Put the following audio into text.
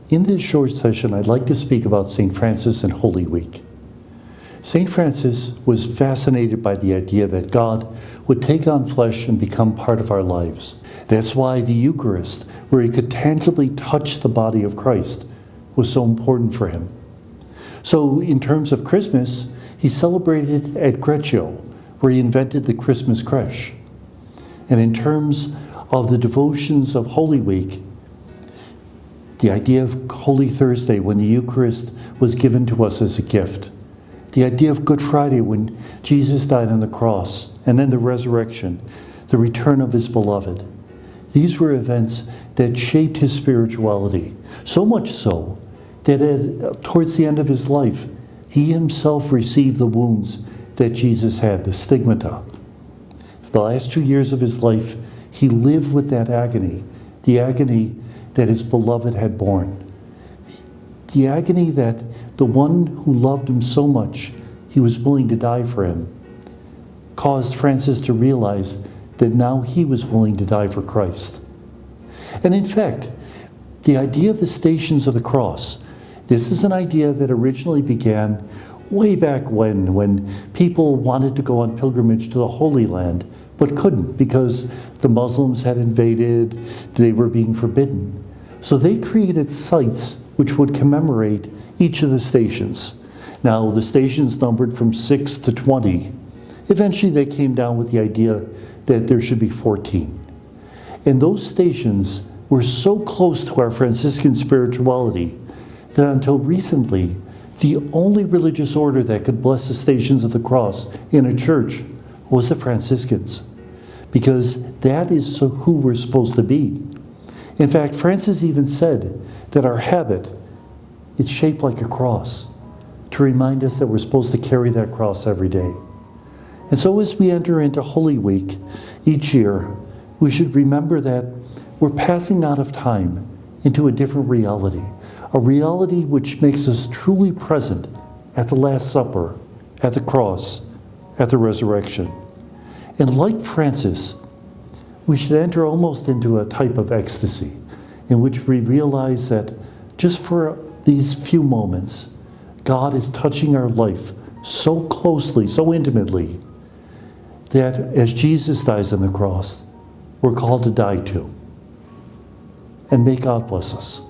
In this short session, I'd like to speak about St. Francis and Holy Week. St. Francis was fascinated by the idea that God would take on flesh and become part of our lives. That's why the Eucharist, where he could tangibly touch the body of Christ, was so important for him. So in terms of Christmas, he celebrated at Greccio, where he invented the Christmas creche. And in terms of the devotions of Holy Week, the idea of Holy Thursday, when the Eucharist was given to us as a gift. The idea of Good Friday, when Jesus died on the cross, and then the resurrection, the return of his beloved. These were events that shaped his spirituality, so much so that towards the end of his life, he himself received the wounds that Jesus had, the stigmata. For the last 2 years of his life, he lived with that agony, the agony that his beloved had borne. The agony that the one who loved him so much, he was willing to die for him, caused Francis to realize that now he was willing to die for Christ. And in fact, the idea of the Stations of the Cross, this is an idea that originally began way back when people wanted to go on pilgrimage to the Holy Land, but couldn't because the Muslims had invaded, they were being forbidden. So they created sites which would commemorate each of the stations. Now, the stations numbered from 6 to 20. Eventually, they came down with the idea that there should be 14. And those stations were so close to our Franciscan spirituality that until recently, the only religious order that could bless the Stations of the Cross in a church was the Franciscans, because that is who we're supposed to be. In fact, Francis even said that our habit is shaped like a cross, to remind us that we're supposed to carry that cross every day. And so as we enter into Holy Week each year, we should remember that we're passing out of time into a different reality, a reality which makes us truly present at the Last Supper, at the cross, at the resurrection. And like Francis, we should enter almost into a type of ecstasy in which we realize that just for these few moments, God is touching our life so closely, so intimately, that as Jesus dies on the cross, we're called to die too. And may God bless us.